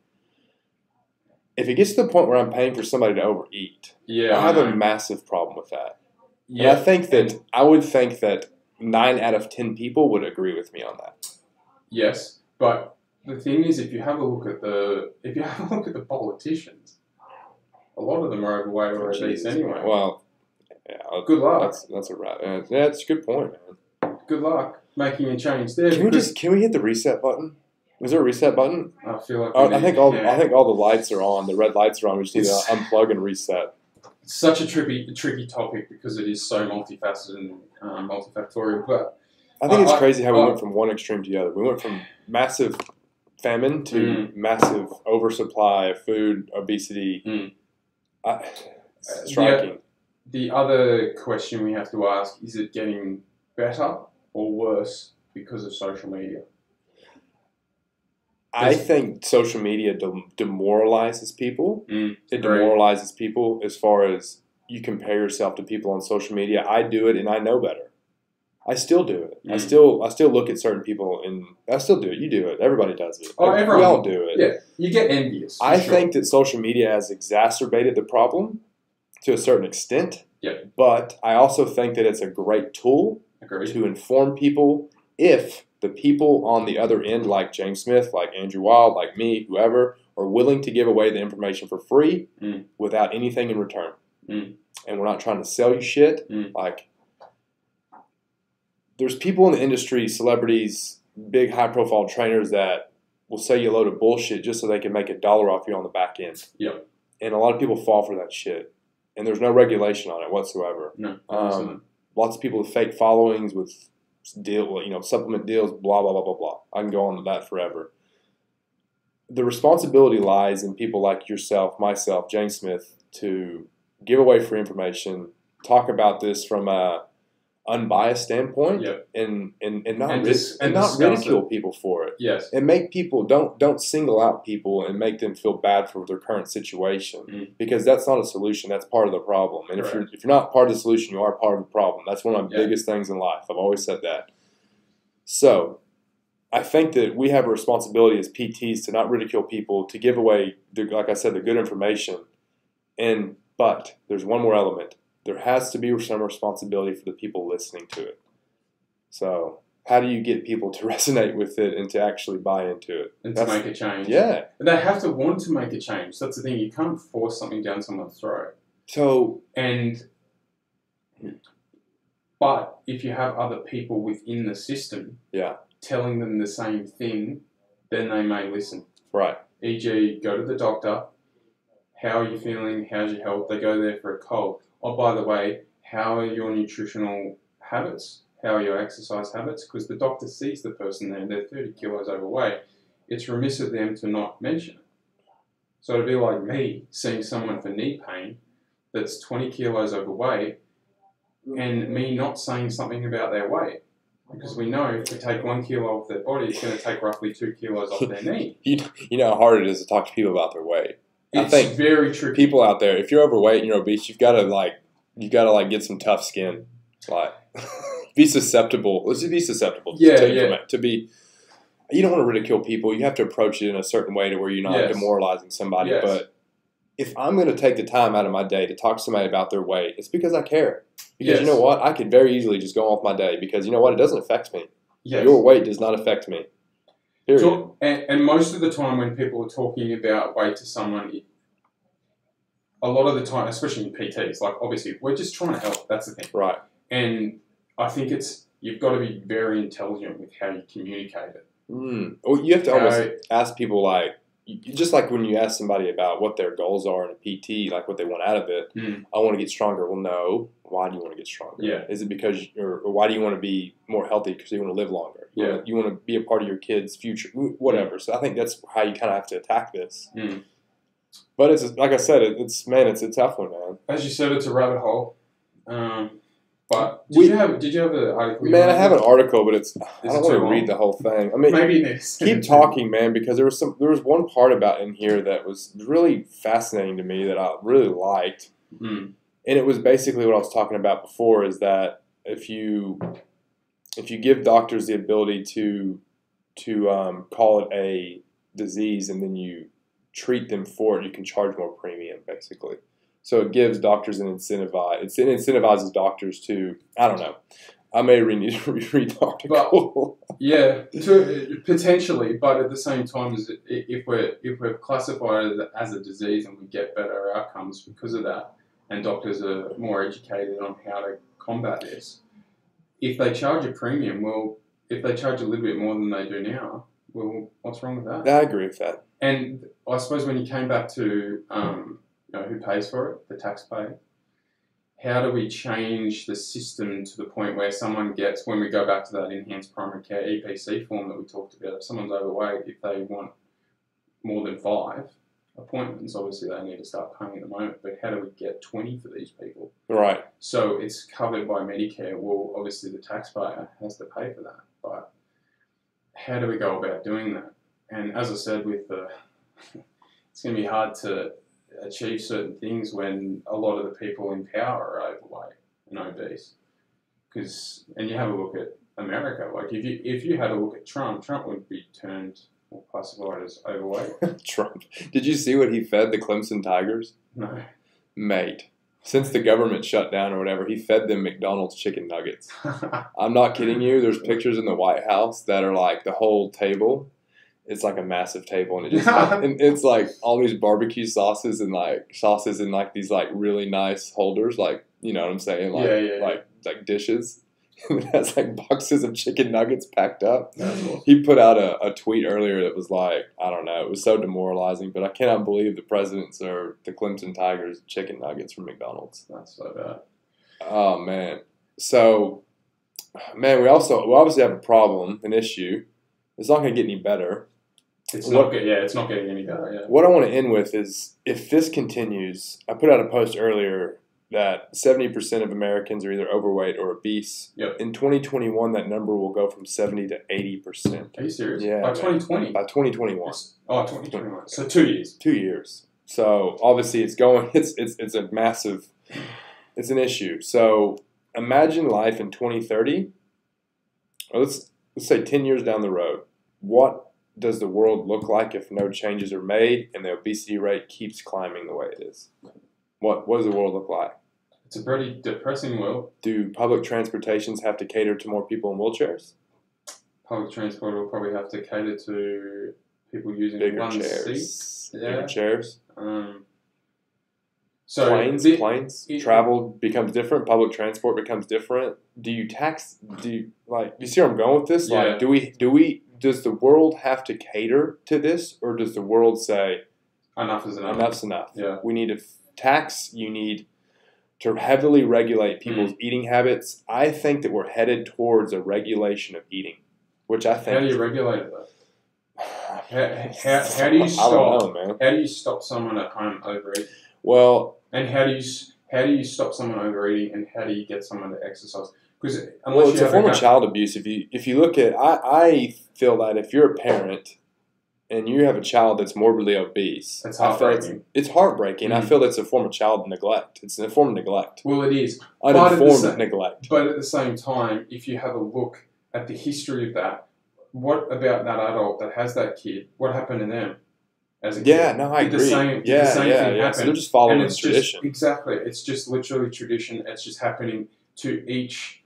If it gets to the point where I'm paying for somebody to overeat, I have a massive problem with that. Yeah. And I would think that 9 out of 10 people would agree with me on that. Yes, but the thing is, if you have a look at the politicians, a lot of them are overweight or obese anyway. Well, good luck. That's a wrap. Yeah, it's a good point, man. Good luck making a change there. Can we hit the reset button? Is there a reset button? I feel like I think all the lights are on. The red lights are on. We just need to unplug and reset. It's such a tricky topic because it is so multifaceted and multifactorial. But I think it's crazy how we went from one extreme to the other. We went from massive famine to massive oversupply of food, obesity. Striking. The other question we have to ask, is it getting better or worse because of social media? I think social media demoralizes people. It demoralizes people as far as you compare yourself to people on social media. I do it, and I know better. I still do it. I still look at certain people, and I still do it. You do it. Everybody does it. Oh, everyone. We all do it. Yeah, you get envious. I think that social media has exacerbated the problem to a certain extent. Yeah. But I also think that it's a great tool to inform people if the people on the other end, like James Smith, like Andrew Wild, like me, whoever, are willing to give away the information for free without anything in return. And we're not trying to sell you shit. Like, there's people in the industry, celebrities, big high-profile trainers that will sell you a load of bullshit just so they can make $1 off you on the back end. Yep. And a lot of people fall for that shit. And there's no regulation on it whatsoever. No. Lots of people with fake followings, with supplement deals, blah, blah, blah, blah, blah. I can go on with that forever. The responsibility lies in people like yourself, myself, James Smith, to give away free information, talk about this from a unbiased standpoint, and not ridicule people for it. Yes. And make people don't single out people and make them feel bad for their current situation, because that's not a solution. That's part of the problem. And if you're not part of the solution, you are part of the problem. That's one of my biggest things in life. I've always said that. So I think that we have a responsibility as PTs to not ridicule people, to give away, like I said, the good information. But there's one more element. There has to be some responsibility for the people listening to it. So how do you get people to resonate with it and to actually buy into it? And to make a change. Yeah. And they have to want to make a change. That's the thing. You can't force something down someone's throat. But if you have other people within the system telling them the same thing, then they may listen. Right. E.g., go to the doctor. How are you feeling? How's your health? They go there for a cold. Oh, by the way, how are your nutritional habits? How are your exercise habits? Because the doctor sees the person there and they're 30 kilos overweight. It's remiss of them to not mention it. So it'd be like me seeing someone for knee pain that's 20 kilos overweight and me not saying something about their weight. Because we know if we take 1 kilo off their body, it's going to take roughly 2 kilos off their knee. You know how hard it is to talk to people about their weight. I think very tricky. People out there, if you're overweight and you're obese, you've got to get some tough skin. Like, be susceptible. Let's just be susceptible. To be. You don't want to ridicule people. You have to approach it in a certain way to where you're not demoralizing somebody. Yes. But if I'm going to take the time out of my day to talk to somebody about their weight, it's because I care. Because you know what? I could very easily just go off my day because you know what? It doesn't affect me. Yes. Your weight does not affect me. Period. And most of the time when people are talking about weight to someone, a lot of the time, especially in PTs, like obviously we're just trying to help. That's the thing. Right. And I think you've got to be very intelligent with how you communicate it. Well, you have to almost ask people, like, just like when you ask somebody about what their goals are in a PT, like what they want out of it. I want to get stronger. Well, no. Why do you want to get stronger? Yeah. Is it because, or why do you want to be more healthy? Because you want to live longer. You want to be a part of your kid's future, whatever. So I think that's how you kind of have to attack this. But it's like I said, it's a tough one, man. As you said, it's a rabbit hole. But did you have an article? Man, I have an article, but I don't want to read the whole thing. I mean, maybe next. Keep talking, man, because there was one part about in here that was really fascinating to me that I really liked, and it was basically what I was talking about before. Is that if you give doctors the ability to call it a disease and then you treat them for it, you can charge more premium, basically. So it gives doctors an incentive. It incentivizes doctors to, I don't know. I may need to reread the article. Potentially, but at the same time, if we're classified as a disease and we get better outcomes because of that, and doctors are more educated on how to combat this, if they charge a premium, well, if they charge a little bit more than they do now, well, what's wrong with that? I agree with that. And I suppose when you came back to who pays for it, the taxpayer, how do we change the system to the point where someone gets, when we go back to that enhanced primary care EPC form that we talked about, if someone's overweight, if they want more than 5 appointments, obviously they need to start paying at the moment, but how do we get 20 for these people? Right. So it's covered by Medicare. Well, obviously the taxpayer has to pay for that, but how do we go about doing that? And as I said, it's going to be hard to achieve certain things when a lot of the people in power are overweight and obese. And you have a look at America. Like if you had a look at Trump would be termed or classified as overweight. Trump. Did you see what he fed the Clemson Tigers? No. Mate. Since the government shut down or whatever, he fed them McDonald's chicken nuggets. I'm not kidding you. There's pictures in the White House that are like the whole table. It's like a massive table, and it's like all these barbecue sauces and like these like really nice holders, like you know what I'm saying, like like dishes. It has like boxes of chicken nuggets packed up. Cool. He put out a tweet earlier that was like, I don't know, it was so demoralizing, but I cannot believe the president served the Clemson Tigers chicken nuggets from McDonald's. That's so bad. Oh man. So, man, we obviously have a problem, an issue. It's not going to get any better. It's not getting any better. Yeah. What I want to end with is if this continues, I put out a post earlier that 70% of Americans are either overweight or obese. Yep. In 2021, that number will go from 70 to 80%. Are you serious? Yeah. By 2020? By 2021. 2021. So 2 years. 2 years. So obviously it's going. It's a massive. It's an issue. So imagine life in 2030. Or let's say 10 years down the road. What does the world look like if no changes are made and the obesity rate keeps climbing the way it is? What does the world look like? It's a pretty depressing world. Do public transportations have to cater to more people in wheelchairs? Public transport will probably have to cater to people using Bigger one chairs. seat. Bigger chairs. So planes. Travel becomes different. Public transport becomes different. Do you see where I'm going with this? Yeah. Like, does the world have to cater to this, or does the world say enough is enough? Enough's enough. Yeah. We need to tax. You need to heavily regulate people's eating habits. I think that we're headed towards a regulation of eating, which I think. How do you regulate it though? How do you stop? I don't know, man. How do you stop someone at home overeating? Well, and how do you stop someone overeating, and how do you get someone to exercise? Because it's a form of child abuse. If you look at, I feel that if you're a parent and you have a child that's morbidly obese, it's heartbreaking. It's heartbreaking. Mm-hmm. I feel that's a form of child neglect. It's a form of neglect. Well, it is. Uninformed neglect. But at the same time, if you have a look at the history of that, what about that adult that has that kid? What happened to them as a kid? Yeah, no, I agree. The same thing happen? So they're just following the tradition. Exactly. It's just literally tradition. It's just happening to each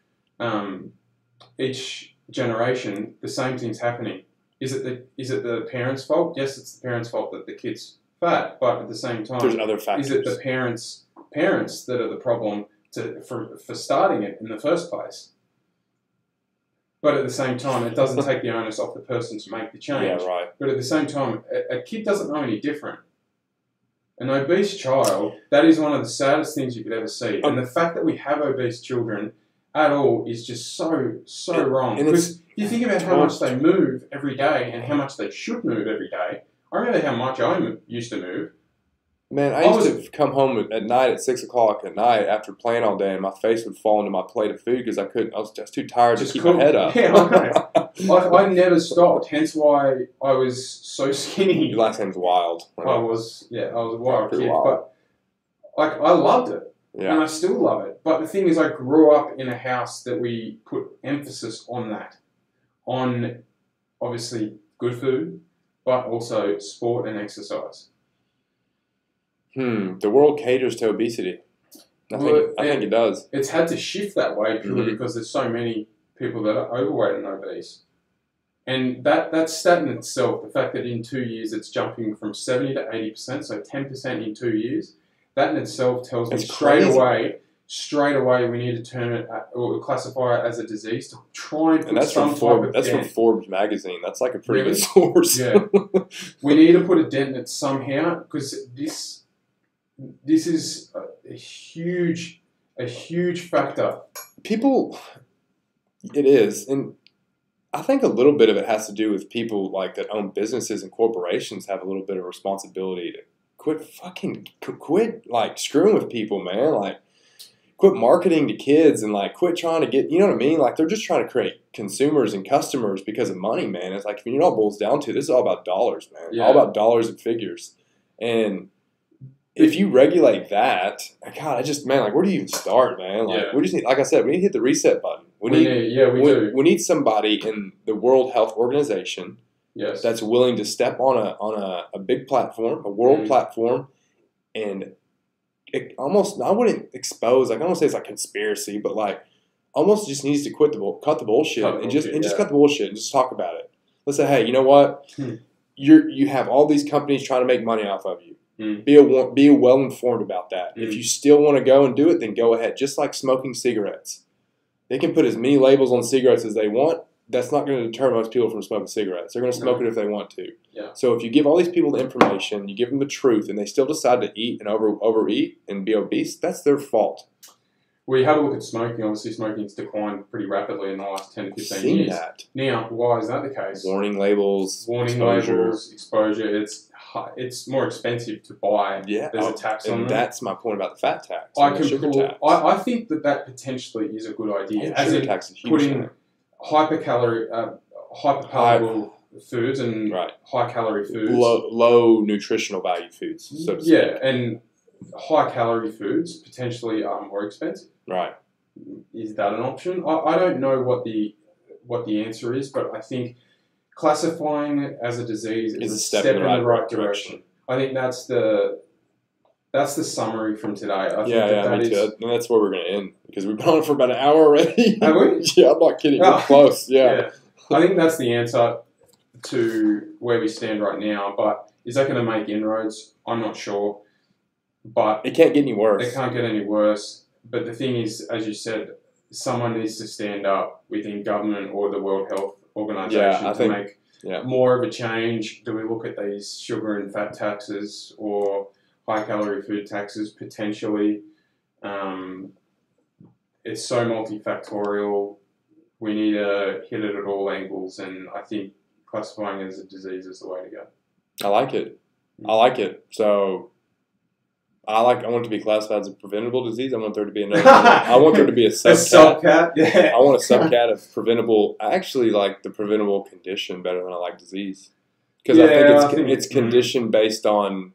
generation. The same thing's happening. Is it the parents' fault? Yes, it's the parents' fault that the kid's fat. But at the same time, there's other factors. Is it the parents that are the problem for starting it in the first place? But at the same time, it doesn't take the onus off the person to make the change. Yeah, right. But at the same time, a kid doesn't know any different. An obese child, that is one of the saddest things you could ever see. And the fact that we have obese children at all is just so wrong. Because you think about how much they move every day and how much they should move every day. I remember how much I used to move. Man, I used to come home at night at 6 o'clock at night after playing all day, and my face would fall into my plate of food because I was just too tired to keep my head up. Yeah, I never stopped. Hence why I was so skinny. Your last name's Wild. Right? I was a wild kid, wild. but I loved it, yeah. And I still love it. But the thing is, I grew up in a house that we put emphasis on that, on obviously good food, but also sport and exercise. The world caters to obesity. I think it does. It's had to shift that way purely because there's so many people that are overweight and obese. And that stat in itself, the fact that in 2 years it's jumping from 70 to 80%, so 10% in 2 years, that in itself tells me straight away we need to turn it or classify it as a disease to try and put some type of dent. That's from Forbes magazine. That's like a pretty good source. Yeah. We need to put a dent in it somehow because this is a huge factor. It is, and I think a little bit of it has to do with people like that own businesses and corporations have a little bit of responsibility to quit like screwing with people, man. Like, quit marketing to kids and like quit trying to get, you know what I mean? Like, they're just trying to create consumers and customers because of money, man. It's like, when it all boils down to, this is all about dollars, man. Yeah. All about dollars and figures, and if you regulate that, God, where do you even start, man? Like, Yeah. we just need, like I said, we need to hit the reset button. We do. We need somebody in the World Health Organization Yes. that's willing to step on a big platform, a world platform, and almost, I wouldn't expose, like, I don't want to say it's like conspiracy, but like almost just needs to cut the bullshit and just cut the bullshit and just talk about it. Let's say, hey, you know what? You have all these companies trying to make money off of you. Be well informed about that. If you still want to go and do it, then go ahead. Just like smoking cigarettes, they can put as many labels on cigarettes as they want. That's not going to deter most people from smoking cigarettes. They're going to smoke it if they want to. Yeah. So if you give all these people the information, you give them the truth, and they still decide to eat and overeat and be obese, that's their fault. We had a look at smoking. Obviously, smoking's declined pretty rapidly in the last 10 to 15 years. Now, why is that the case? Warning labels, exposure. It's more expensive to buy. Yeah, there's a tax on them. And that's my point about the fat tax. I think that potentially is a good idea. As in putting hyperpalatable foods and high-calorie foods. Low nutritional value foods, so to speak. Yeah, and high-calorie foods potentially are more expensive. Right. Is that an option? I don't know what the answer is, but I think classifying it as a disease is a step in the right direction. I think that's the summary from today. I think me too. And that's where we're going to end because we've been on it for about an hour already. Have we? Yeah, I'm not kidding. We're close. Yeah. I think that's the answer to where we stand right now. But is that going to make inroads? I'm not sure. But it can't get any worse. It can't get any worse. But the thing is, as you said, someone needs to stand up within government or the World Health Organization to make more of a change. Do we look at these sugar and fat taxes or high-calorie food taxes potentially? It's so multifactorial. We need to hit it at all angles, and I think classifying it as a disease is the way to go. I like it. So I want it to be classified as a preventable disease. I want there to be another. I want there to be a subcat. Yeah. I want a subcat of preventable. I actually like the preventable condition better than I like disease because I think it's condition based on.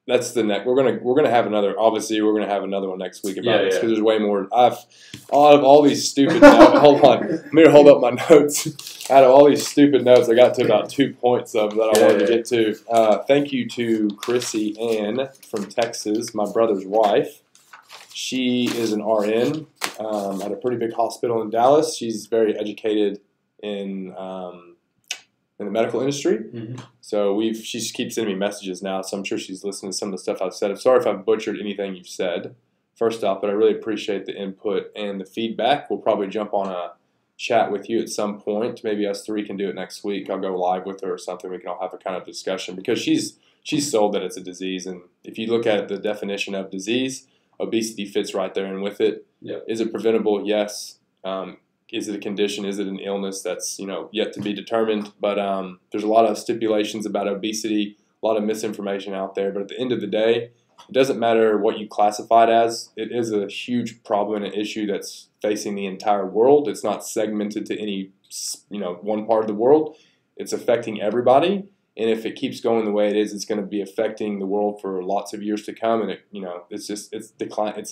That's the next. We're gonna have another. Obviously, we're gonna have another one next week about this because there's way more. Out of all these stupid notes, hold on. Let me hold up my notes. Out of all these stupid notes, I got to about 2 points of that I wanted to get to. Thank you to Chrissy Ann from Texas, my brother's wife. She is an RN at a pretty big hospital in Dallas. She's very educated in the medical industry. Mm-hmm. So she just keeps sending me messages now, so I'm sure she's listening to some of the stuff I've said. I'm sorry if I've butchered anything you've said, first off, but I really appreciate the input and the feedback. We'll probably jump on a chat with you at some point. Maybe us three can do it next week. I'll go live with her or something. We can all have a kind of discussion because she's sold that it's a disease. And if you look at the definition of disease, obesity fits right there in with it. Yep. Is it preventable? Yes. Is it a condition? Is it an illness? That's yet to be determined. But there's a lot of stipulations about obesity, a lot of misinformation out there. But at the end of the day, it doesn't matter what you classify it as. It is a huge problem and an issue that's facing the entire world. It's not segmented to any one part of the world. It's affecting everybody. And if it keeps going the way it is, it's going to be affecting the world for lots of years to come. And it's decline.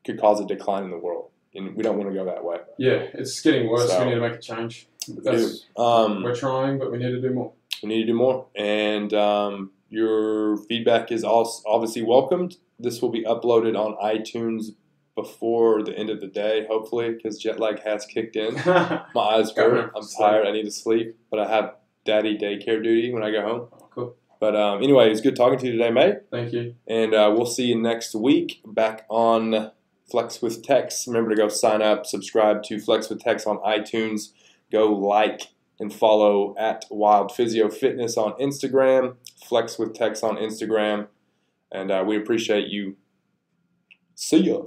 Could cause a decline in the world. And we don't want to go that way. Yeah, it's getting worse. So, we need to make a change. We're trying, but we need to do more. We need to do more. And your feedback is also obviously welcomed. This will be uploaded on iTunes before the end of the day, hopefully, because jet lag has kicked in. My eyes hurt. I'm tired. I need to sleep. But I have daddy daycare duty when I go home. Oh, cool. But anyway, it's good talking to you today, mate. Thank you. And we'll see you next week back on Flex with Tex. Remember to go sign up, subscribe to Flex with Tex on iTunes. Go like and follow at Wild Physio Fitness on Instagram, Flex with Tex on Instagram. And we appreciate you. See ya.